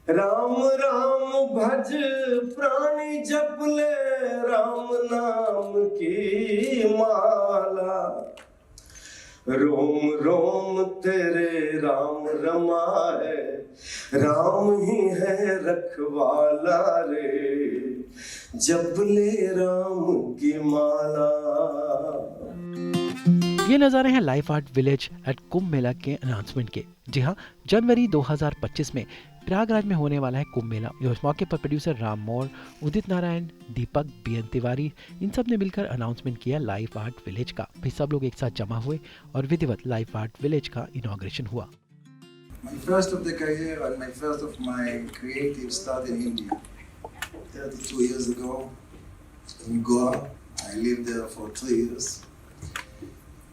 राम राम भज प्राणी जप ले राम नाम की माला, रोम रोम तेरे राम रमाए, राम ही है रखवाला रे, जप ले राम की माला। ये नज़ारे हैं life art village eight Kumbh Mela के अनाउंसमेंट के। जी हाँ, जनवरी 2025 में प्रयागराज में होने वाला है कुंभ मेला। इस मौके पर प्रोड्यूसर राम मौर, उदित नारायण, दीपक, बीएन तिवारी, इन सब ने मिलकर अनाउंसमेंट किया लाइफ आर्ट विलेज का। फिर सब लोग एक साथ जमा हुए और विधिवत लाइफ आर्ट विलेज का इनॉग्रेशन हुआ। My first of the career and my first of my creative start in India. 32 years ago in Goa. I lived there for 3 years.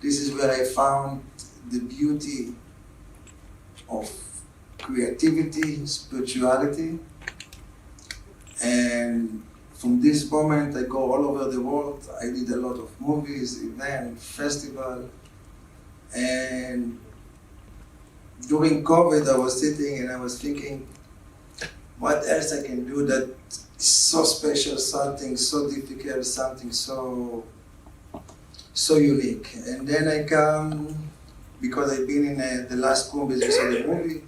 This is where I found the beauty of creativity, spirituality, and from this moment I go all over the world. I did a lot of movies, events, festivals, and during COVID I was sitting and I was thinking, what else I can do that is so special, something so difficult, something so unique. And then I come, because I've been in the last Kumbh, as you saw the movie,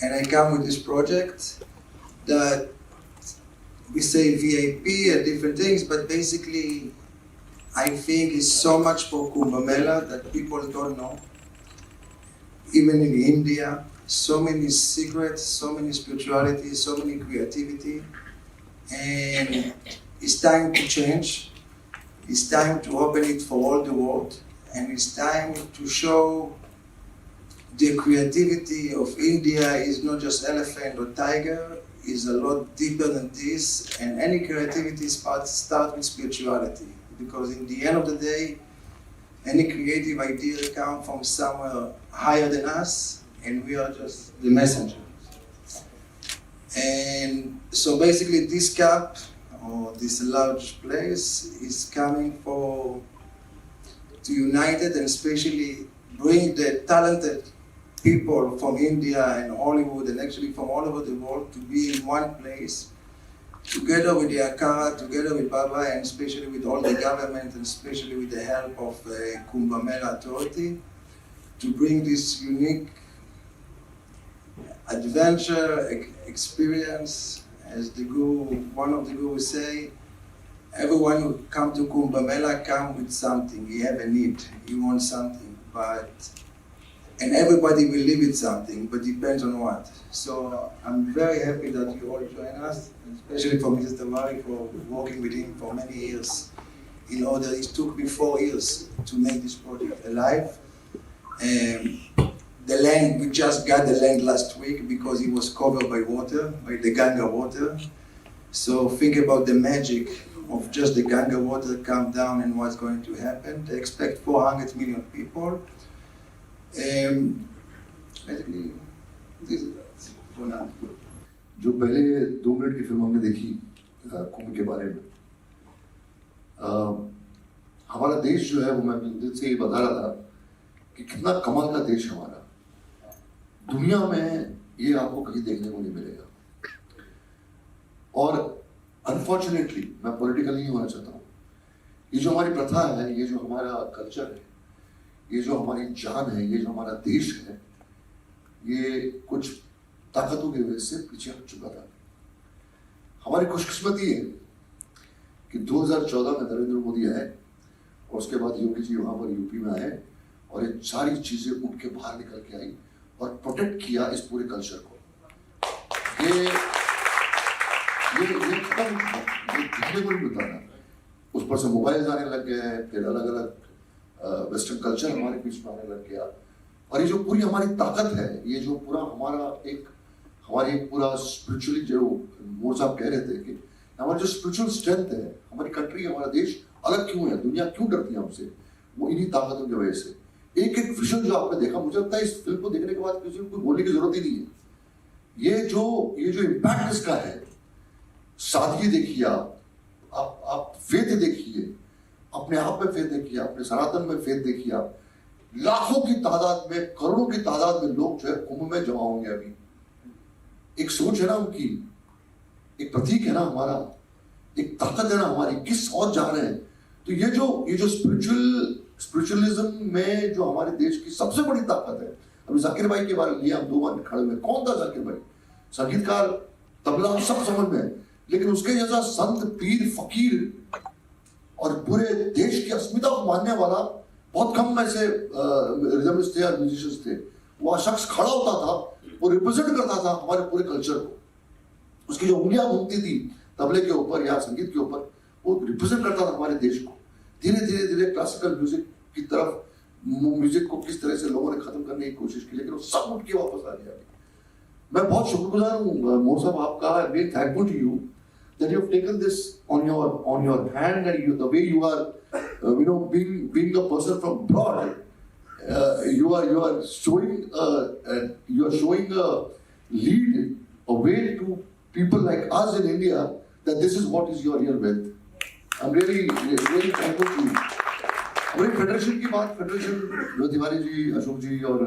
and I come with this project that we say VIP and different things, but basically I think it's so much for Kumbh Mela that people don't know. Even in India, so many secrets, so many spirituality, so many creativity, and it's time to change. It's time to open it for all the world, and it's time to show the creativity of India is not just elephant or tiger, is a lot deeper than this, and any creativity starts with spirituality, because in the end of the day, any creative idea comes from somewhere higher than us, and we are just the messenger. And so basically this cup, or this large place, is coming to unite it and especially bring the talented people from India and Hollywood and actually from all over the world to be in one place, together with the Akara, together with Baba, and especially with all the government and especially with the help of the Kumbh Mela Authority, to bring this unique adventure experience. As the Guru, one of the Gurus say, everyone who come to Kumbh Mela come with something. He have a need, he wants something, and everybody will live with something, but depends on what. So I'm very happy that you all join us, especially for Mr. Tamari for working with him for many years. It took me 4 years to make this project alive. The land, we just got the land last week because it was covered by water, by the Ganga water. So think about the magic of just the Ganga water come down and what's going to happen. They expect 400 million people. Basically, this is for now. जो पहले 2 minute की film हमने देखी कुंभ के बारे में, हमारा देश जो है वो मैं दिल से ये बता रहा था कि कितना कमाल का देश हमारा, दुनिया में ये आपको कहीं देखने को नहीं मिलेगा। और अनफॉर्चुनेटली मैं पॉलिटिकल नहीं होना चाहता हूँ, ये जो हमारी प्रथा है, ये जो हमारा कल्चर है, ये जो हमारी जान है, ये जो हमारा देश है, ये कुछ ताकतों की वजह से पीछे हट चुका था। हमारी खुशकिस्मती है कि 2014 में नरेंद्र मोदी आए और उसके बाद योगी जी वहाँ पर यूपी में आए और ये सारी चीजें उठ के बाहर निकल के आई और प्रोटेक्ट किया इस पूरे कल्चर को। ये दिखने को नहीं मिलता था। उस पर से मोबाइल आने लग गए, फिर अलग अलग वेस्टर्न कल्चर हमारे बीच में आने लग गया, और ये जो पूरी हमारी ताकत है, ये जो पूरा हमारी पूरा स्पिरिचुअली, जो मोर साहब कह रहे थे कि हमारी जो स्पिरिचुअल स्ट्रेंथ है, हमारी कंट्री, हमारा देश अलग क्यों है, दुनिया क्यों डरती है हमसे, वो इन्हीं ताकतों की वजह से। एक एक विजुअल जो आपने देखा, मुझे लगता है इस फिल्म को देखने के बाद किसी को बोलने की जरूरत ही नहीं है। ये जो इम्पैक्ट इसका है, सादगी देखिए, आप फेथ देखिए, अपने आप में फेथ देखिए, अपने सनातन में फेथ देखिए, आप लाखों की तादाद में, करोड़ों की तादाद में लोग जो है कुंभ में जमा होंगे अभी। एक सोच है ना उनकी, एक प्रतीक है ना हमारा, एक ताकत है ना हमारी, किस और जा रहे हैं। तो ये जो स्पिरिचुअलिज्म में जो हमारे देश की सबसे बड़ी ताकत है। अभी जाकिर भाई के बारे में लिया हम 2 बार खड़े हुए, कौन था जाकिर भाई? संगीतकार, तबला, सब समझ में है, लेकिन उसके जैसा संत, पीर, फकीर और पूरे देश की अस्मिता को मानने वाला बहुत कम ऐसे रिदमिस्ट थे या म्यूजिशियंस थे। वो शख्स खड़ा होता था, वो रिप्रेजेंट करता था हमारे पूरे कल्चर को। उसकी जो उंगलियां घूमती थी तबले के ऊपर या संगीत के ऊपर, वो रिप्रेजेंट करता था हमारे देश को। धीरे धीरे धीरे क्लासिकल म्यूजिक की तरफ, म्यूजिक को किस तरह से लोगों ने खत्म करने की कोशिश की, लेकिन वो सब उठ के वापस आ गया। मैं बहुत शुक्रगुजार हूँ मोर साहब आपका, I am very thankful to you that you have taken this on your hand, and the way you are being a person from abroad, you are showing a lead, a way to people like us in India, that this is what is your real wealth. I'm really thankful to you. हमारी federation की बात, federation जो तिवारी जी, अशोक जी और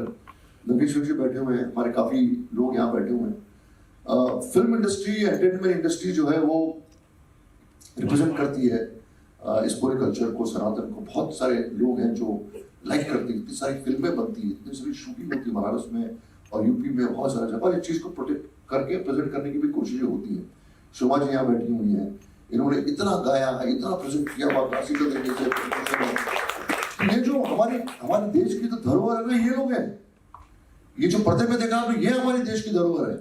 नगेश्वर जी बैठे हुए हैं, हमारे काफी लोग यहाँ बैठे हुए हैं। फिल्म इंडस्ट्री, एंटरटेनमेंट इंडस्ट्री जो है वो रिप्रेजेंट करती है इस पूरे कल्चर को, सनातन को। बहुत सारे लोग हैं जो लाइक करते हैं, इतनी सारी फिल्में बनती है, इतनी सारी शूटिंग होती है महाराष्ट्र में और यूपी में, बहुत सारा जगह इस चीज़ को प्रोटेक्ट करके प्रेजेंट करने की भी कोशिशें होती है। शोभा जी यहाँ बैठी हुई हैं, इन्होंने इतना गाया है, इतना प्रेजेंट किया हुआ क्लासिकल तरीके से। ये जो हमारे देश की तो धरोहर है ना, ये लोग हैं। ये जो पर्दे में देखा आपने, ये हमारे देश की धरोहर है।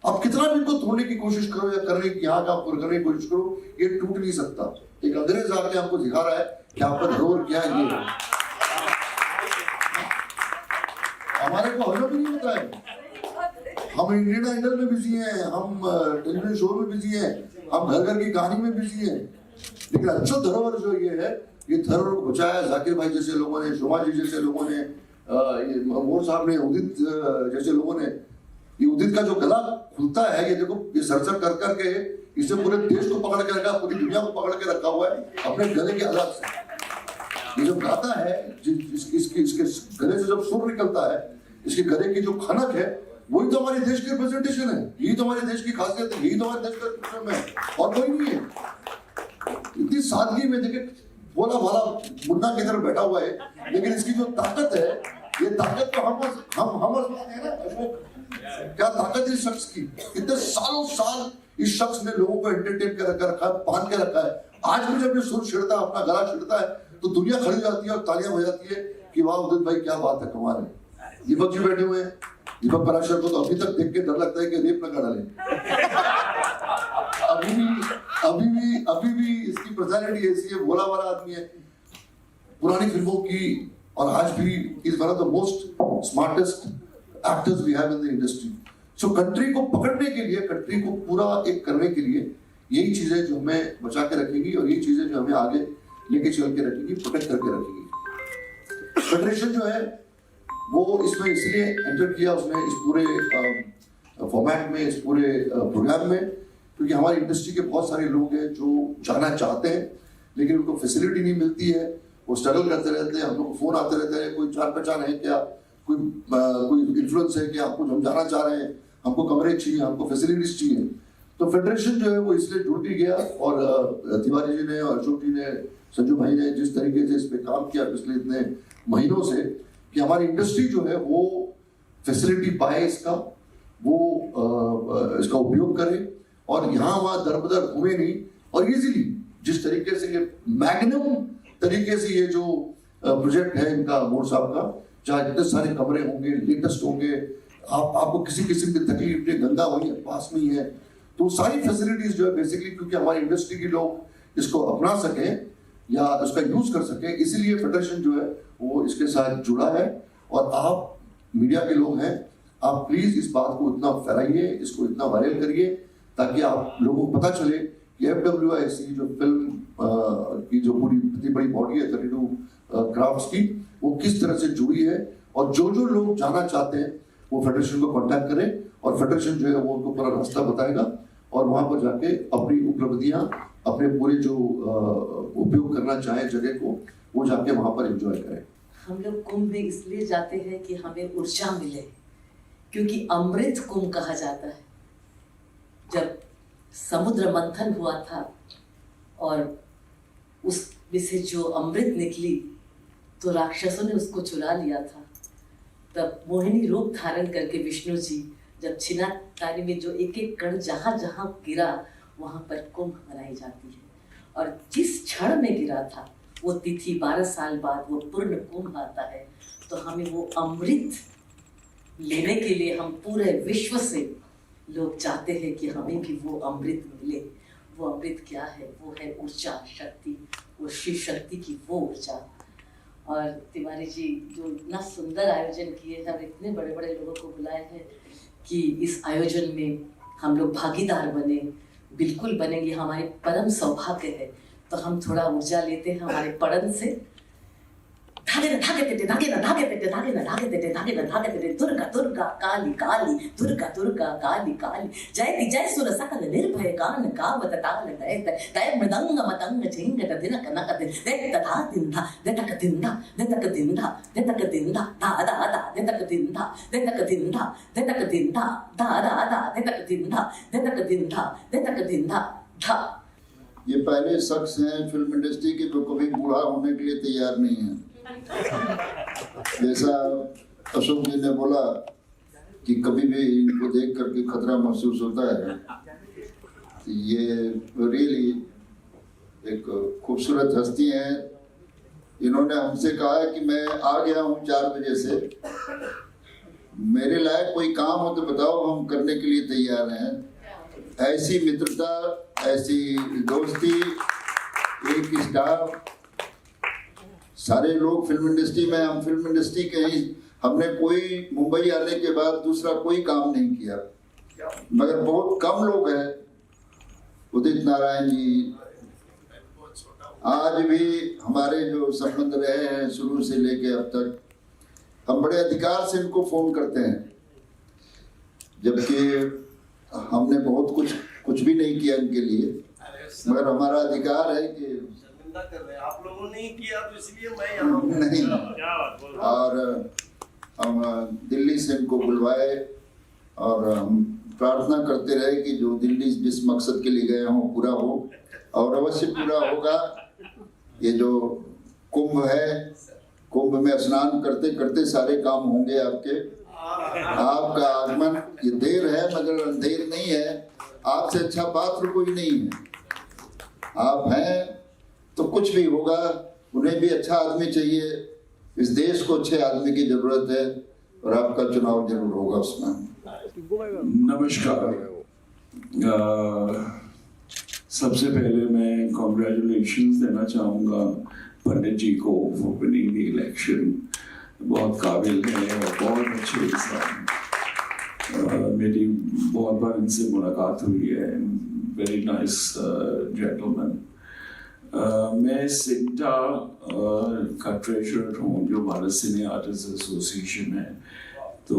आप कितना भी इनको तोड़ने की कोशिश करो या करने की यहाँ का करने की कोशिश करो, ये टूट नहीं सकता। एक अंग्रेज आके आपको दिखा रहा है कि आपका धरोहर क्या है। ये हमारे को हमें भी नहीं पता है। हम इंडियन आइडल में बिजी हैं, हम टेलीविजन शो में बिजी हैं, हम घर घर की कहानी में बिजी हैं, लेकिन अच्छा धरोहर जो ये है, ये धरोहर को बचाया जाकिर भाई जैसे लोगों ने, शोभा जी जैसे लोगों ने, मोर साहब ने, उदित जैसे लोगों ने। ये उदित का जो गला खुलता है, ये देखो, ये सरसर कर करके इससे पूरे देश को पकड़ के रखा, पूरी दुनिया को पकड़ के रखा हुआ है अपने गले के अलग से। ये जब गाता है, इसके गले से जब सुर निकलता है, इसके गले की जो खनक है, वही तो हमारे देश की रिप्रेजेंटेशन है, यही तो हमारे देश की खासियत है, यही तो हमारे देश का रिप्रेजेंटेशन है, और कोई नहीं है। इतनी सादगी में देखे, भोला भाला मुन्ना की तरफ बैठा हुआ है, लेकिन इसकी जो ताकत है, ये ताकत तो हम है ना। क्या ताकत है इस शख्स की, इतने सालों साल इस शख्स ने लोगों को एंटरटेन कर रखा है, बांध के रखा है। आज भी जब ये सुर छिड़ता है, अपना गला छिड़ता है, तो दुनिया खड़ी जाती है और तालियां हो जाती है कि वाह उदित भाई क्या बात है, कमाल है। दीपक जी बैठे हुए हैं, दीपक पराशर को तो अभी तक देख के डर लगता है कि रेप न कर डाले। अभी भी इसकी पर्सनैलिटी ऐसी है, भोला वाला आदमी है, पुरानी फिल्मों की, और आज भी is one of the most smartest actors we have in the industry. So country को पकड़ने के लिए, कंट्री को पूरा एक करने के लिए, यही चीजें जो हमें बचा के रखेगी और यही चीजें जो हमें आगे लेके चल के रखेगी, प्रोटेक्ट करके रखेगी। फेडरेशन जो है वो इसमें इसलिए एंटर किया उसने इस पूरे फॉर्मेट में, इस पूरे प्रोग्राम में, क्योंकि हमारी इंडस्ट्री के बहुत सारे लोग हैं जो जाना चाहते हैं, लेकिन उनको फैसिलिटी नहीं मिलती है, वो स्ट्रगल करते रहते हैं। हम लोग को फोन आते रहते हैं, कोई जान पहचान है क्या, कोई इन्फ्लुएंस है क्या, आपको हम जाना चाह रहे हैं, हमको कवरेज चाहिए, हमको फैसिलिटीज चाहिए। तो फेडरेशन जो है वो इसलिए जुड़ भी गया, और तिवारी जी ने और अशोक जी ने, संजू भाई ने जिस तरीके से इस पे काम किया पिछले इतने महीनों से, कि हमारी इंडस्ट्री जो है वो फैसिलिटी पाए, इसका उपयोग करे, और यहाँ वहाँ दरबदर घूमे नहीं, और इजीली जिस तरीके से ये मैग्नम तरीके से ये जो प्रोजेक्ट है इनका, मोर साहब का, चाहे इतने सारे कमरे होंगे, लेटेस्ट होंगे, आपको किसी किस्म की तकलीफ नहीं, गंगा वही पास में ही है, तो सारी फैसिलिटीज जो है बेसिकली, क्योंकि हमारी इंडस्ट्री के लोग इसको अपना सके या उसका यूज कर सके, इसीलिए फेडरेशन जो है वो इसके साथ जुड़ा है। और आप मीडिया के लोग हैं, आप प्लीज इस बात को इतना फैलाइए, इसको इतना वायरल करिए, ताकि आप लोगों को पता चले कि FWIC जो फिल्म की जो पूरी इतनी बड़ी बॉडी है 32 क्राफ्ट्स की, वो किस तरह से जुड़ी है, और जो लोग जाना चाहते हैं वो फेडरेशन को कांटेक्ट करें, और फेडरेशन जो है वो उनको पूरा रास्ता बताएगा, और वहां पर जाके अपनी उपलब्धियां, अपने पूरे जो उपयोग करना चाहे जगह को, वो जाके वहां पर एंजॉय करें। हम लोग कुंभ में इसलिए जाते हैं कि हमें ऊर्जा मिले, क्योंकि अमृत कुंभ कहा जाता है। जब समुद्र मंथन हुआ था और उसमें से जो अमृत निकली तो राक्षसों ने उसको चुरा लिया था। तब मोहिनी रूप धारण करके विष्णु जी जब छिन्नतानी में जो एक एक कण जहाँ जहाँ गिरा वहाँ पर कुंभ मनाई जाती है, और जिस क्षण में गिरा था वो तिथि 12 साल बाद वो पूर्ण कुंभ आता है। तो हमें वो अमृत लेने के लिए हम पूरे विश्व से लोग चाहते हैं कि हमें भी वो अमृत मिले। वो अमृत क्या है? वो है ऊर्जा, शक्ति, वो शिव शक्ति की वो ऊर्जा। और तिवारी जी जो इतना सुंदर आयोजन किए हैं, इतने बड़े बड़े लोगों को बुलाए हैं कि इस आयोजन में हम लोग भागीदार बने, बिल्कुल बनेंगे, हमारे परम सौभाग्य है। तो हम थोड़ा ऊर्जा लेते हैं हमारे पड़न से। धागे न धागे तेटे, धागे न धागे तेटे, धागे न धागे तेटे, धागे न धागे तेटे, दुर्गा दुर्गा काली काली, दुर्गा दुर्गा काली काली, जयति जय सुर सकल निर्भय गान गावत ताल गयत, दय मृदंग मतंग झिंगट दिनक नकत, देत धा दिंधा, देतक दिंधा, देतक दिंधा, देतक दिंधा, धा धा धा, देतक दिंधा, देतक दिंधा, देतक दिंधा, धा धा धा, देतक दिंधा, देतक दिंधा, देतक दिंधा, धा। ये पहले शख्स हैं फिल्म इंडस्ट्री के जो कभी बूढ़ा होने के लिए तैयार नहीं है। जैसा अशोक जी ने बोला कि कभी भी इनको देख करके खतरा महसूस होता है, तो ये रियली एक खूबसूरत हस्ती हैं। इन्होंने हमसे कहा है कि मैं आ गया हूँ 4 बजे से, मेरे लायक कोई काम हो तो बताओ, हम करने के लिए तैयार हैं। ऐसी मित्रता, ऐसी दोस्ती, एक स्टाफ, सारे लोग फिल्म इंडस्ट्री में, हम फिल्म इंडस्ट्री के ही, हमने कोई मुंबई आने के बाद दूसरा कोई काम नहीं किया, मगर बहुत कम लोग हैं। उदित नारायण जी आज भी हमारे जो संबंध रहे हैं शुरू से लेके अब तक, हम बड़े अधिकार से इनको फोन करते हैं, जबकि हमने बहुत कुछ भी नहीं किया इनके लिए, मगर हमारा अधिकार है कि कर रहे हैं। आप लोगों ने ही किया तो इसलिए मैं यहाँ हूँ। नहीं। और हम दिल्ली से इनको बुलवाए और हम प्रार्थना करते रहे कि जो दिल्ली जिस मकसद के लिए गए हों पूरा हो, और अवश्य पूरा होगा। ये जो कुंभ है, कुंभ में स्नान करते करते सारे काम होंगे आपके। आपका आगमन, ये देर है मगर अंधेर नहीं है। आपसे अच्छा पात्र कोई नहीं है, आप हैं तो कुछ भी होगा। उन्हें भी अच्छा आदमी चाहिए, इस देश को अच्छे आदमी की जरूरत है, और आपका चुनाव जरूर होगा उसमें। नमस्कार। सबसे पहले मैं कॉन्ग्रेचुलेशंस देना चाहूँगा पंडित जी को फॉर विनिंग द इलेक्शन। बहुत काबिल है और बहुत अच्छे इंसान। मेरी बहुत बार इनसे मुलाकात हुई है, वेरी नाइस जेंटलमैन। मैं सिंटा का ट्रेजरर हूँ, जो भारत सिने आर्टिस्ट एसोसिएशन है। तो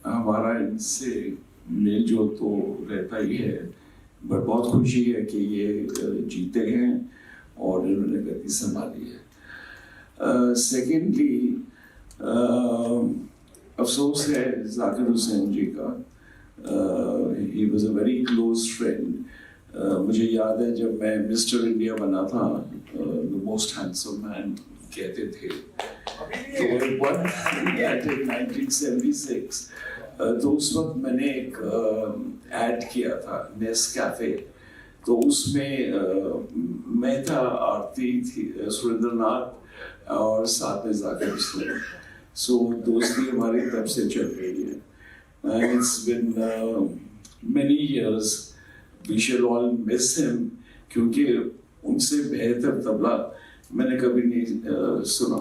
हमारा इनसे मेल जोल तो रहता ही है, बट बहुत खुशी है कि ये जीते हैं और इन्होंने गति संभाली है। सेकेंडली, अफसोस है जाकिर हुसैन जी का। He was a very close friend. मुझे याद है जब मैं मिस्टर इंडिया बना था, द मोस्ट हैंडसम मैन कहते थे, तो 1976, तो उस वक्त मैंने एक ऐड किया था नेस्कैफे। तो उसमें मैं था, आरती थी, सुरेंद्रनाथ और साथ में जाकिर हुसैन। सो दोस्ती हमारी तब से चल रही है। It's been many years. We shall all miss him, क्योंकि उनसे बेहतर तबला मैंने कभी नहीं सुना।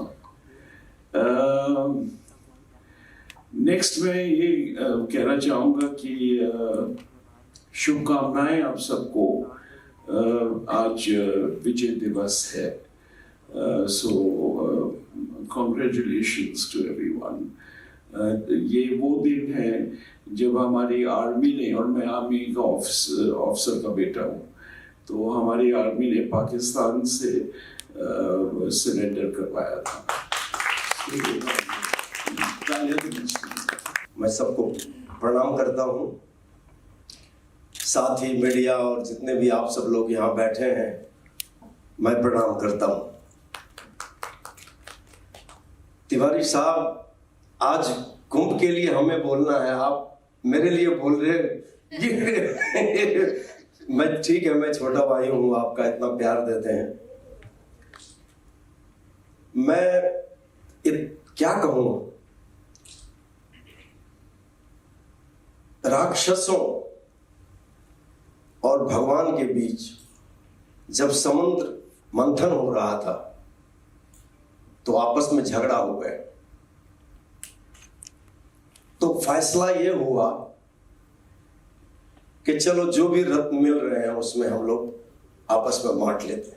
नेक्स्ट मैं ये कहना चाहूँगा कि शुभकामनाएं आप सबको। आज विजय दिवस है, सो कॉन्ग्रेचुलेशंस टू एवरीवन। ये वो दिन है जब हमारी आर्मी ने, और मैं आर्मी का ऑफिसर का बेटा हूँ, तो हमारी आर्मी ने पाकिस्तान से सरेंडर करवाया था। मैं सबको प्रणाम करता हूँ। साथी मीडिया और जितने भी आप सब लोग यहाँ बैठे हैं, मैं प्रणाम करता हूँ। तिवारी साहब, आज कुंभ के लिए हमें बोलना है, आप मेरे लिए बोल रहे मैं ठीक है, मैं छोटा भाई हूँ, आपका इतना प्यार देते हैं। मैं क्या कहूँ, राक्षसों और भगवान के बीच जब समुद्र मंथन हो रहा था तो आपस में झगड़ा हो गया। तो फैसला ये हुआ कि चलो जो भी रत्न मिल रहे हैं उसमें हम लोग आपस में बांट लेते हैं।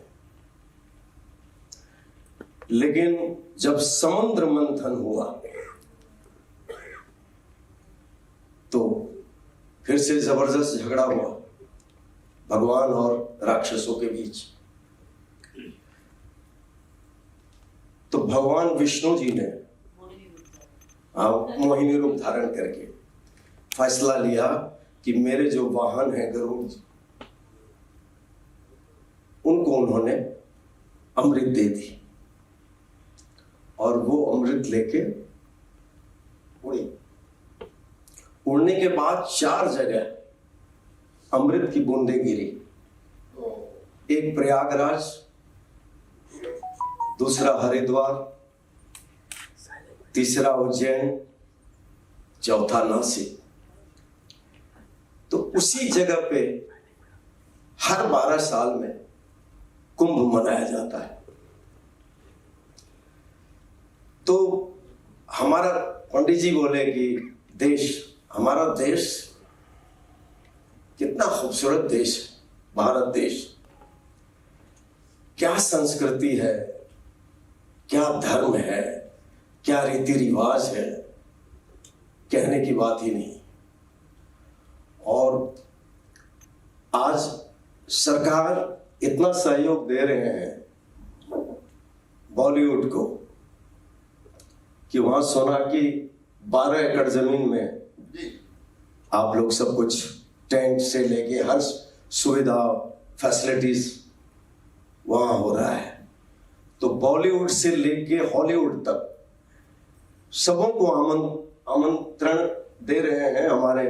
लेकिन जब समुद्र मंथन हुआ तो फिर से जबरदस्त झगड़ा हुआ भगवान और राक्षसों के बीच। तो भगवान विष्णु जी ने मोहिनी रूप धारण करके फैसला लिया कि मेरे जो वाहन हैं गरुड़, उनको उन्होंने अमृत दे दी और वो अमृत लेके उड़ी। उड़ने के बाद 4 जगह अमृत की बूंदें गिरी। एक प्रयागराज, दूसरा हरिद्वार, तीसरा उज्जैन, चौथा नासिक। तो उसी जगह पे हर 12 साल में कुंभ मनाया जाता है। तो हमारा पंडित जी बोले कि हमारा देश कितना खूबसूरत देश है, भारत देश। क्या संस्कृति है, क्या धर्म है, क्या रीति रिवाज है, कहने की बात ही नहीं। और आज सरकार इतना सहयोग दे रहे हैं बॉलीवुड को कि वहां सोना की 12 एकड़ जमीन में आप लोग सब कुछ टेंट से लेके हर सुविधा फैसिलिटीज वहां हो रहा है। तो बॉलीवुड से लेके हॉलीवुड तक सबों को आमंत्रण दे रहे हैं हमारे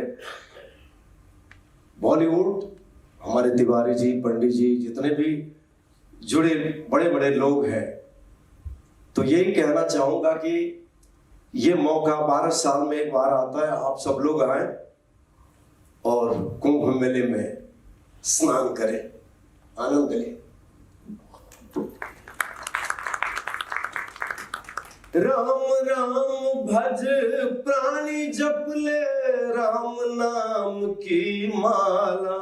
बॉलीवुड, हमारे तिवारी जी, पंडित जी, जितने भी जुड़े बड़े बड़े लोग हैं। तो यही कहना चाहूंगा कि ये मौका 12 साल में एक बार आता है, आप सब लोग आए और कुंभ मेले में स्नान करें, आनंद लें। राम राम भज प्राणी जप ले राम नाम की माला।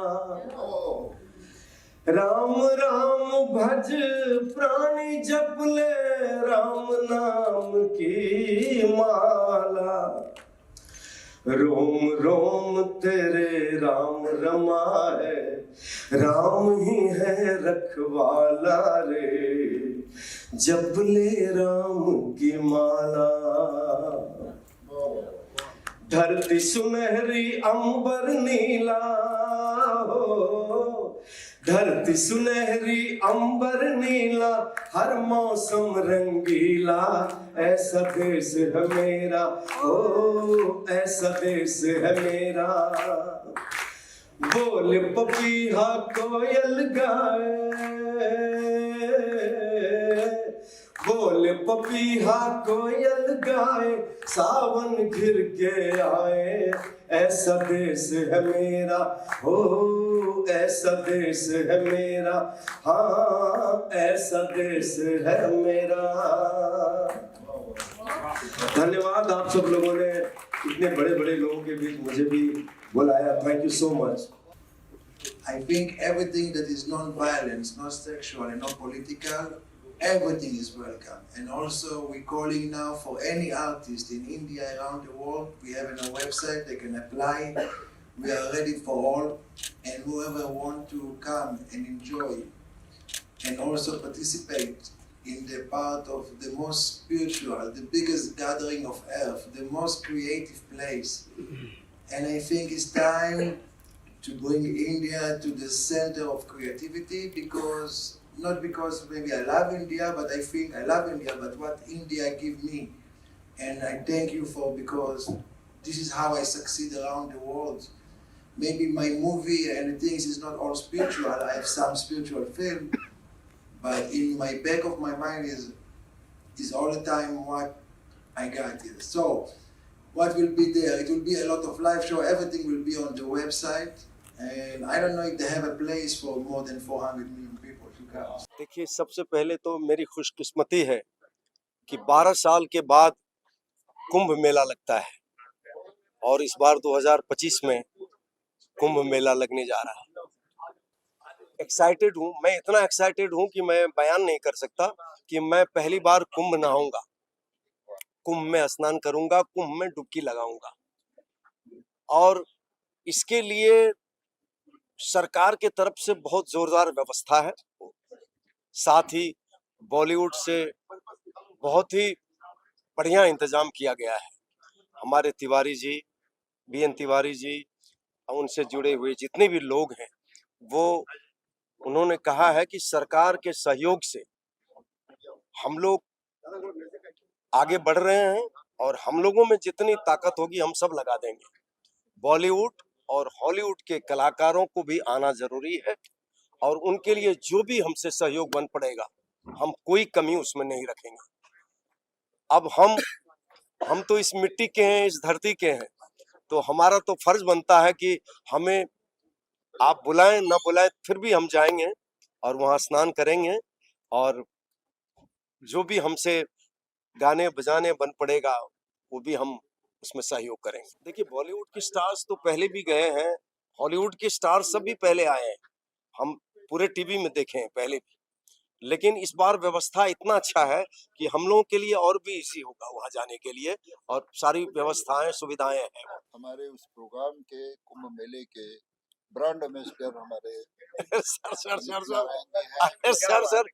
राम राम भज प्राणी जप ले राम नाम की माला। रोम रोम तेरे राम रमाए, राम ही है रखवाला रे, जप ले राम की माला। धरती सुनहरी अंबर नीला हो, धरती सुनहरी अंबर नीला, हर मौसम रंगीला, ऐसा देश है मेरा, ओ ऐसा देश है मेरा। बोल पपीहा कोयल गाए, बोल पपीहा कोयल गाए, सावन घिर के आए, ऐसा देश है मेरा, हो ऐसा देश है मेरा, हाँ ऐसा देश है मेरा। धन्यवाद, आप सब लोगों ने इतने बड़े बड़े लोगों के बीच मुझे भी बुलाया। Thank you so much. I think everything that is non-violence, not sexual and not political, everything is welcome. And also we're calling now for any artist in India, around the world. We have a website, they can apply. We are ready for all. And whoever want to come and enjoy and also participate in the part of the most spiritual, the biggest gathering of earth, the most creative place. And I think it's time to bring India to the center of creativity, because not because maybe I love India, but I think I love India, but what India give me, and I thank you for, because this is how I succeed around the world. Maybe my movie and things is not all spiritual. I have some spiritual film, but in my back of my mind is all the time what I got here. So, what will be there? It will be a lot of live show. Everything will be on the website, and I don't know if they have a place for more than 400 million people to come. देखिए, सबसे पहले तो मेरी खुशकिस्मती है कि 12 साल के बाद कुंभ मेला लगता है, और इस बार 2025 में कुंभ मेला लगने जा रहा है। एक्साइटेड हूँ, मैं इतना एक्साइटेड हूँ कि मैं बयान नहीं कर सकता कि मैं पहली बार कुंभ नहाऊंगा, कुंभ में स्नान करूंगा, कुंभ में डुबकी लगाऊंगा। और इसके लिए सरकार के तरफ से बहुत जोरदार व्यवस्था है, साथ ही बॉलीवुड से बहुत ही बढ़िया इंतजाम किया गया है। हमारे तिवारी जी, बीएन तिवारी जी, उनसे जुड़े हुए जितने भी लोग हैं, वो उन्होंने कहा है कि सरकार के सहयोग से हम लोग आगे बढ़ रहे हैं, और हम लोगों में जितनी ताकत होगी हम सब लगा देंगे। बॉलीवुड और हॉलीवुड के कलाकारों को भी आना जरूरी है, और उनके लिए जो भी हमसे सहयोग बन पड़ेगा, हम कोई कमी उसमें नहीं रखेंगे। अब हम तो इस मिट्टी के हैं, इस धरती के हैं, तो हमारा तो फर्ज बनता है कि हमें आप बुलाएं ना बुलाएं फिर भी हम जाएंगे और वहां स्नान करेंगे, और जो भी हमसे गाने बजाने बन पड़ेगा वो भी हम उसमें सहयोग करेंगे। देखिए, बॉलीवुड के स्टार्स तो पहले भी गए हैं, हॉलीवुड के स्टार्स सब भी पहले आए हैं, हम पूरे टीवी में देखे हैं पहले भी, लेकिन इस बार व्यवस्था इतना अच्छा है कि हम लोगों के लिए और भी इजी होगा वहां जाने के लिए, और सारी व्यवस्थाएं सुविधाएं हैं। हमारे उस प्रोग्राम के कुंभ मेले के ब्रांड एम्बेसडर हमारे सर सर सर सर अरे सर सर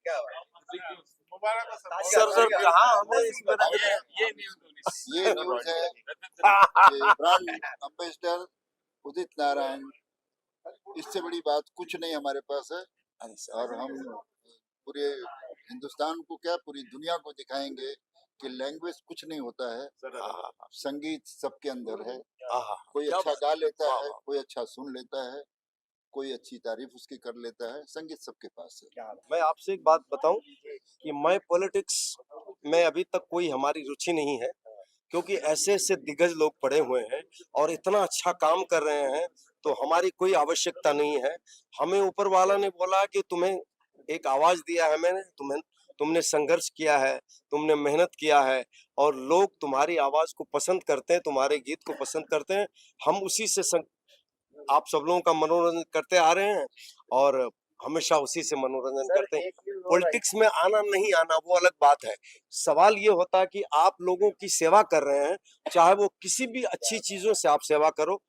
सर सर कहाँ हमें इसमें ये न्यूज है कि ब्रांड एम्बेसडर उदित नारायण, इससे बड़ी बात कुछ नहीं हमारे पास है, और हम पूरे हिंदुस्तान को क्या पूरी दुनिया को दिखाएंगे कि लैंग्वेज कुछ नहीं होता है, संगीत सबके अंदर है। कोई अच्छा गा लेता है, कोई अच्छा सुन लेता है, कोई अच्छी तारीफ उसकी कर लेता है, संगीत सबके पास है। मैं आपसे एक बात बताऊं कि मैं पॉलिटिक्स में अभी तक कोई हमारी रुचि नहीं है, क्योंकि ऐसे ऐसे दिग्गज लोग पड़े हुए हैं और इतना अच्छा काम कर रहे हैं, तो हमारी कोई आवश्यकता नहीं है। हमें ऊपर वाला ने बोला कि तुम्हें एक आवाज दिया है, मैंने तुमने संघर्ष किया है, तुमने मेहनत किया है, और लोग तुम्हारी आवाज को पसंद करते हैं, तुम्हारे गीत को पसंद करते हैं। हम उसी से आप सब लोगों का मनोरंजन करते आ रहे हैं, और हमेशा उसी से मनोरंजन करते हैं। पॉलिटिक्स में आना नहीं आना वो अलग बात है। सवाल ये होता है कि आप लोगों की सेवा कर रहे हैं, चाहे वो किसी भी अच्छी चीजों से आप सेवा करो।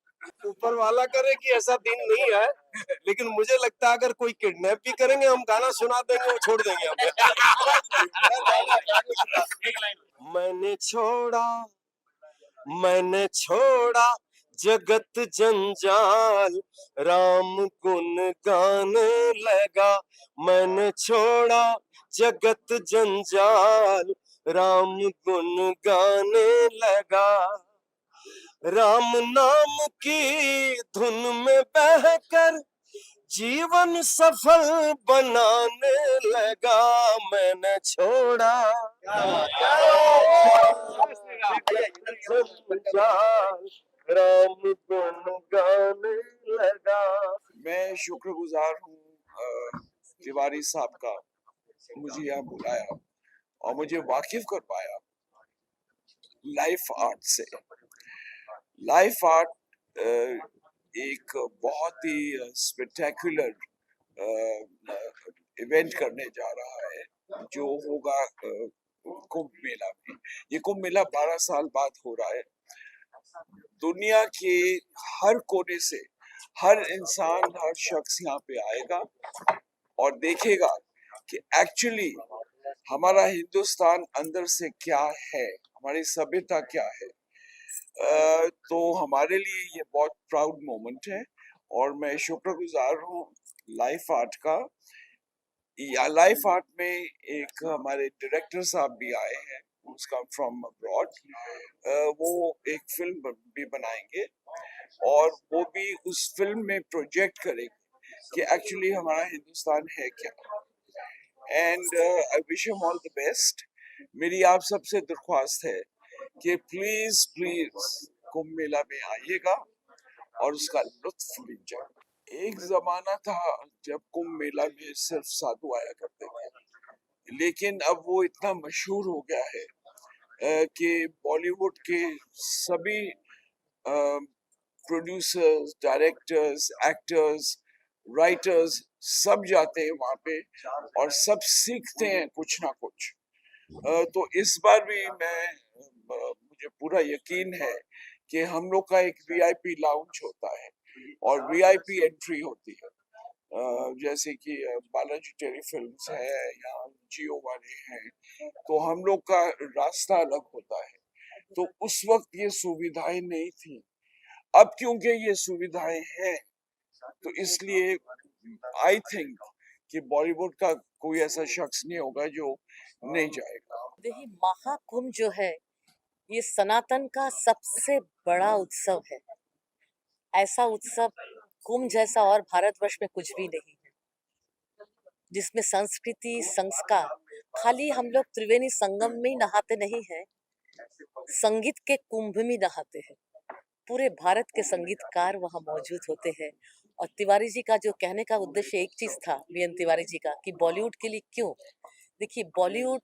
ऊपर वाला करे कि ऐसा दिन नहीं है, लेकिन मुझे लगता है अगर कोई किडनैप भी करेंगे हम गाना सुना देंगे और छोड़ देंगे हमें। मैंने छोड़ा जगत जंजाल, राम गुन गाने लगा। मैंने छोड़ा जगत जंजाल, राम गुन गाने लगा। राम नाम की धुन में बहकर जीवन सफल बनाने लगा। मैंने छोड़ा राम गुन गाने लगा। मैं शुक्रगुजार हूँ तिवारी साहब का, मुझे यहाँ बुलाया और मुझे वाकिफ कर पाया लाइफ आर्ट से। लाइफ आर्ट एक बहुत ही स्पेक्टेकुलर इवेंट करने जा रहा है, जो होगा कुंभ मेला में। ये कुंभ मेला 12 साल बाद हो रहा है। दुनिया के हर कोने से हर इंसान, हर शख्स यहाँ पे आएगा और देखेगा कि एक्चुअली हमारा हिंदुस्तान अंदर से क्या है, हमारी सभ्यता क्या है। तो हमारे लिए ये बहुत प्राउड मोमेंट है और मैं शुक्रगुजार हूँ लाइफ आर्ट का। लाइफ आर्ट में एक हमारे डायरेक्टर साहब भी आए हैं, उसका फ्रॉम अब्रॉड। वो एक फिल्म भी बनाएंगे और वो भी उस फिल्म में प्रोजेक्ट करेंगे कि एक्चुअली हमारा हिंदुस्तान है क्या। And I wish him all the best. मेरी आप सबसे दरख्वास्त है कि प्लीज प्लीज कुंभ मेला में आइएगा और उसका लुत्फ लीजिए। एक जमाना था जब कुंभ मेला में सिर्फ साधु आया करते थे, लेकिन अब वो इतना मशहूर हो गया है कि बॉलीवुड के सभी प्रोड्यूसर्स, डायरेक्टर्स, एक्टर्स, राइटर्स सब जाते हैं वहाँ पे और सब सीखते हैं कुछ ना कुछ। तो इस बार भी मुझे पूरा यकीन है कि हम लोग का एक वीआईपी लाउंज होता है और वीआईपी एंट्री होती है। जैसे कि बालाजी टेरी फिल्म्स है या जियो वाले हैं, तो हम लोग का रास्ता अलग होता है। तो उस वक्त ये सुविधाएं नहीं थी। अब क्योंकि ये सुविधाएं हैं तो इसलिए आई थिंक कि बॉलीवुड का कोई ऐसा शख्स नहीं होगा जो नहीं जाएगा। देखिए, महाकुंभ जो है ये सनातन का सबसे बड़ा उत्सव है। ऐसा उत्सव कुंभ जैसा और भारतवर्ष में कुछ भी नहीं है, जिसमें संस्कृति संस्कार, खाली हम लोग त्रिवेणी संगम में ही नहाते नहीं हैं, संगीत के कुंभ में नहाते हैं। पूरे भारत के संगीतकार वहाँ मौजूद होते हैं। और तिवारी जी का जो कहने का उद्देश्य एक चीज था, वीएन तिवारी जी का, कि बॉलीवुड के लिए क्यों। देखिए, बॉलीवुड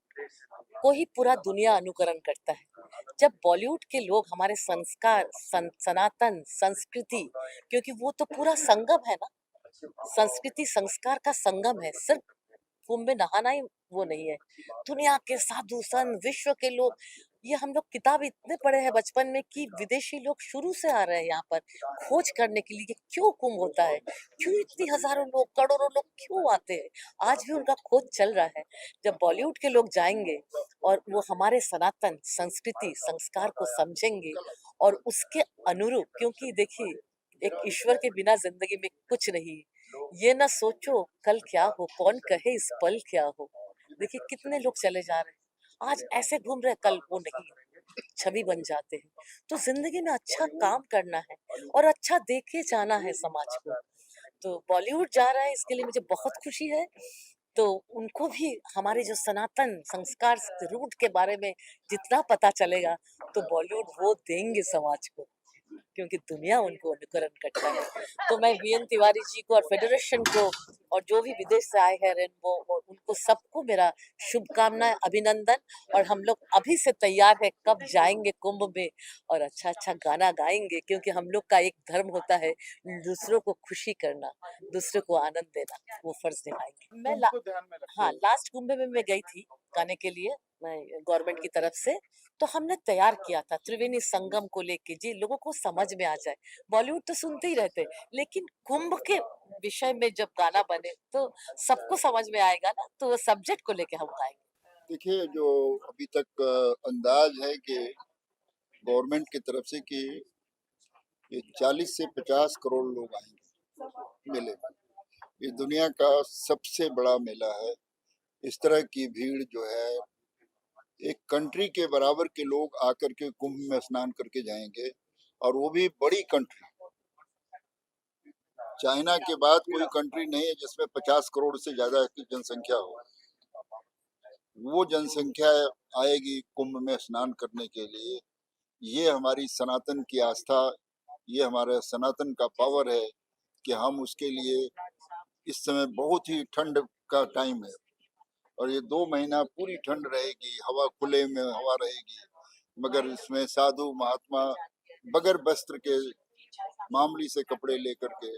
को ही पूरा दुनिया अनुकरण करता है। जब बॉलीवुड के लोग हमारे संस्कार, सनातन संस्कृति, क्योंकि वो तो पूरा संगम है ना, संस्कृति संस्कार का संगम है। सिर्फ कुंभ में नहाना ही वो नहीं है, दुनिया के साधु संत, विश्व के लोग। ये हम लोग किताब इतने पढ़े हैं बचपन में कि विदेशी लोग शुरू से आ रहे हैं यहाँ पर खोज करने के लिए कि क्यों कुंभ होता है, क्यों इतनी हजारों लोग, करोड़ों लोग क्यों आते हैं। आज भी उनका खोज चल रहा है। जब बॉलीवुड के लोग जाएंगे और वो हमारे सनातन संस्कृति संस्कार को समझेंगे और उसके अनुरूप, क्योंकि देखिए, एक ईश्वर के बिना जिंदगी में कुछ नहीं। ये ना सोचो कल क्या हो, कौन कहे इस पल क्या हो। देखिए, कितने लोग चले जा रहे हैं, आज ऐसे घूम रहे, कल वो नहीं, छवि बन जाते हैं। तो जिंदगी में अच्छा काम करना है और अच्छा देखे जाना है समाज को। तो बॉलीवुड जा रहा है, इसके लिए मुझे बहुत खुशी है। तो उनको भी हमारे जो सनातन संस्कार रूट के बारे में जितना पता चलेगा तो बॉलीवुड वो देंगे समाज को, क्योंकि दुनिया उनको अनुकरण करता है। तो मैं वीएन तिवारी जी को और फेडरेशन को और जो भी विदेश से आए हैं रेनबो, और उनको सबको मेरा शुभकामनाएं, अभिनंदन। और हम लोग अभी से तैयार है, कब जाएंगे कुंभ में और अच्छा अच्छा गाना गाएंगे, क्योंकि हम लोग का एक धर्म होता है दूसरों को खुशी करना, दूसरों को आनंद देना, वो फर्ज निभाएंगे। हाँ, लास्ट कुंभ में मैं गई थी गाने के लिए, मैं गवर्नमेंट की तरफ से। तो हमने तैयार किया था त्रिवेणी संगम को लेके, जी लोगों को समझ में आ जाए। बॉलीवुड तो सुनते ही रहते, लेकिन कुंभ के विषय में जब गाना बने तो सबको समझ में आएगा ना, तो वो सब्जेक्ट को लेके हम गाएंगे। देखिए, जो अभी तक अंदाज है कि गवर्नमेंट की तरफ से कि ये 40 से 50 करोड़ लोग आएंगे मेले में। ये दुनिया का सबसे बड़ा मेला है। इस तरह की भीड़ जो है, एक कंट्री के बराबर के लोग आकर के कुंभ में स्नान करके जाएंगे, और वो भी बड़ी कंट्री। चाइना के बाद कोई कंट्री नहीं है जिसमें 50 करोड़ से ज्यादा की जनसंख्या हो। वो जनसंख्या आएगी कुंभ में स्नान करने के लिए। ये हमारी सनातन की आस्था, ये हमारा सनातन का पावर है कि हम उसके लिए, इस समय बहुत ही ठंड का टाइम है और ये 2 महीना पूरी ठंड रहेगी, हवा खुले में हवा रहेगी, मगर इसमें साधु महात्मा बगैर वस्त्र के मामूली से कपड़े लेकर के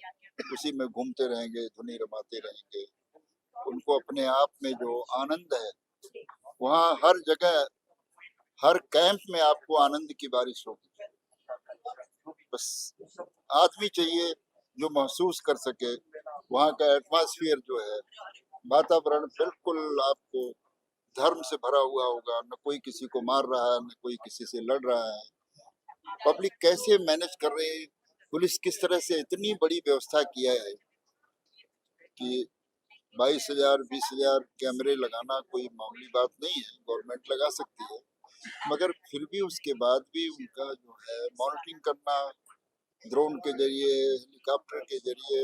उसी में घूमते रहेंगे, धुनी रमाते रहेंगे। उनको अपने आप में जो आनंद है, वहाँ हर जगह हर कैंप में आपको आनंद की बारिश होगी। बस आदमी चाहिए जो महसूस कर सके। वहाँ का एटमॉस्फेयर जो है, वातावरण बिल्कुल आपको धर्म से भरा हुआ होगा। न कोई किसी को मार रहा है, न कोई किसी से लड़ रहा है। पब्लिक कैसे मैनेज कर रही है, पुलिस किस तरह से इतनी बड़ी व्यवस्था किया है कि 22,000 20,000 कैमरे लगाना कोई मामूली बात नहीं है, गवर्नमेंट लगा सकती है, मगर फिर भी उसके बाद भी उनका जो है मॉनिटरिंग करना ड्रोन के जरिए, हेलीकॉप्टर के जरिए,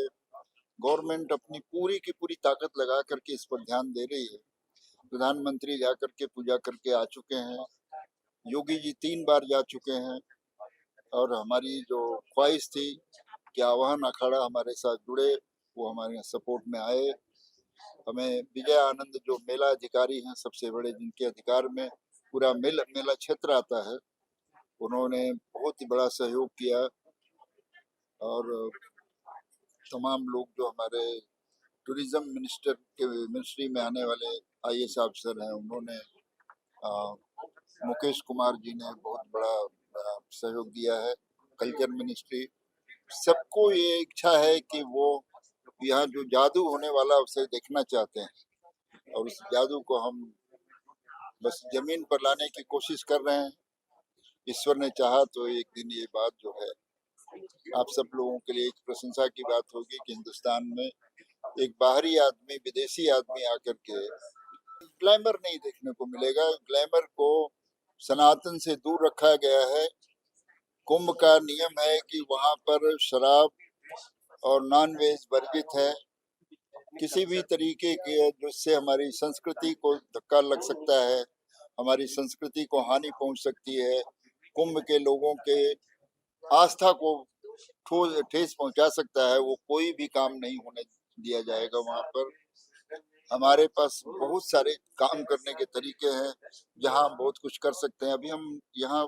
गवर्नमेंट अपनी पूरी की पूरी ताकत लगा करके इस पर ध्यान दे रही है। प्रधानमंत्री जा करके पूजा करके आ चुके हैं, योगी जी 3 बार जा चुके हैं, और हमारी जो ख्वाहिश थी कि आवाहन अखाड़ा हमारे साथ जुड़े, वो हमारे यहाँ सपोर्ट में आए। हमें विजय आनंद जो मेला अधिकारी हैं, सबसे बड़े जिनके अधिकार में पूरा मेला क्षेत्र आता है, उन्होंने बहुत ही बड़ा सहयोग किया, और तमाम लोग जो हमारे टूरिज्म मिनिस्ट्री में आने वाले IAS अफसर हैं, उन्होंने मुकेश कुमार जी ने बहुत बड़ा सहयोग दिया है। कल्चर मिनिस्ट्री, सबको ये इच्छा है कि वो यहाँ जो जादू होने वाला उसे देखना चाहते हैं, और उस जादू को हम बस जमीन पर लाने की कोशिश कर रहे हैं। ईश्वर ने चाहा तो एक दिन ये बात जो है आप सब लोगों के लिए एक प्रशंसा की बात होगी कि हिंदुस्तान में एक बाहरी आदमी, विदेशी आदमी आकर के ग्लैमर नहीं देखने को मिलेगा। ग्लैमर को सनातन से दूर रखा गया है। कुंभ का नियम है कि वहाँ पर शराब और नॉन वेज वर्जित है। किसी भी तरीके के जिससे हमारी संस्कृति को धक्का लग सकता है, हमारी संस्कृति को हानि पहुंच सकती है, कुंभ के लोगों के आस्था को ठेस पहुंचा सकता है, वो कोई भी काम नहीं होने दिया जाएगा। वहाँ पर हमारे पास बहुत सारे काम करने के तरीके हैं जहाँ हम बहुत कुछ कर सकते हैं। अभी हम यहाँ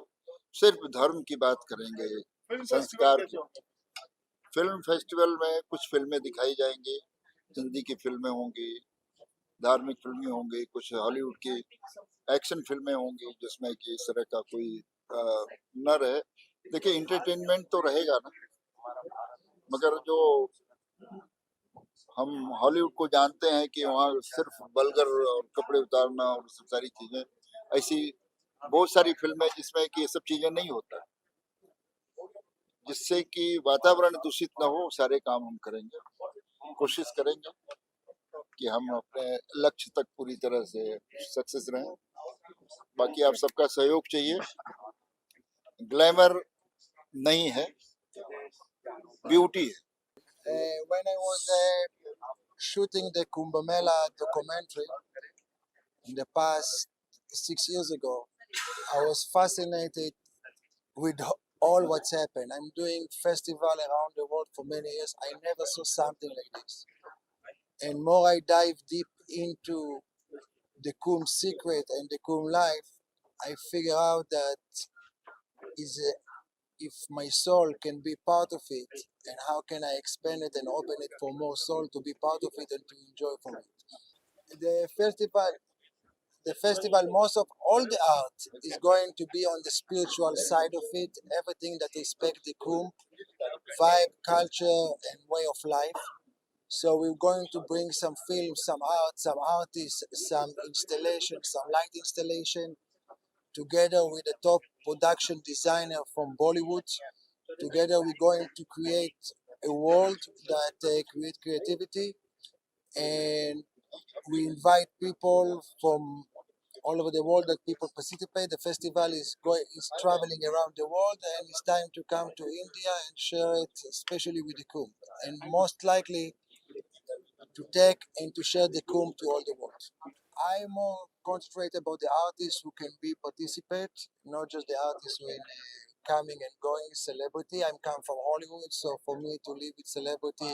सिर्फ धर्म की बात करेंगे, संस्कार की। फिल्म फेस्टिवल में कुछ फिल्में दिखाई जाएंगी, हिंदी की फिल्में होंगी, धार्मिक फिल्में होंगी, कुछ हॉलीवुड की एक्शन फिल्में होंगी, जिसमें कि इस तरह का कोई न रहे। देखिए, इंटरटेनमेंट तो रहेगा ना, मगर जो हम हॉलीवुड को जानते हैं कि वहाँ सिर्फ बलगर और कपड़े उतारना और सब सारी चीजें, ऐसी बहुत सारी फिल्में जिसमें कि ये सब चीजें नहीं होता, जिससे कि वातावरण दूषित न हो, सारे काम हम करेंगे, कोशिश करेंगे कि हम अपने लक्ष्य तक पूरी तरह से सक्सेस रहें। बाकी आप सबका सहयोग चाहिए। ग्लैमर नहीं है, ब्यूटी है। When I was shooting the Kumbh Mela documentary in the past 6 years ago, I was fascinated with all what's happened. I'm doing festival around the world for many years. I never saw something like this. And more I dive deep into the Kumbh secret and the Kumbh life, I figure out that if my soul can be part of it, and how can I expand it and open it for more soul to be part of it and to enjoy from it. The festival, most of all the art is going to be on the spiritual side of it, everything that respects the Kumbh vibe, culture, and way of life. So we're going to bring some films, some art, some artists, some installation, some light installation, together with a top production designer from Bollywood. Together we're going to create a world that create creativity, and we invite people from all over the world that people participate. The festival is traveling around the world, and it's time to come to India and share it, especially with the Kumbh, and most likely to take and to share the Kumbh to all the world. I'm more concentrated about the artists who can be participate, not just the artists who are coming and going celebrity. I'm come from Hollywood, so for me to live with celebrity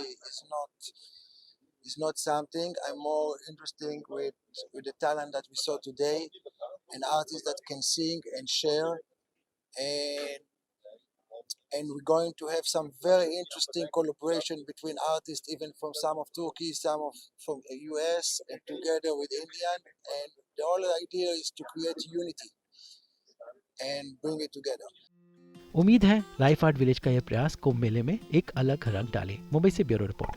is not something. I'm more interested with the talent that we saw today, and artists that can sing and share, and we're going to have some very interesting collaboration between artists, even from some of Turkey, from the US, and together with Indian. And the whole idea is to create unity and bring it together. उम्मीद है life art village का यह प्रयास कुंभ मेले में एक अलग रंग डाले। मुंबई से ब्यूरो रिपोर्ट।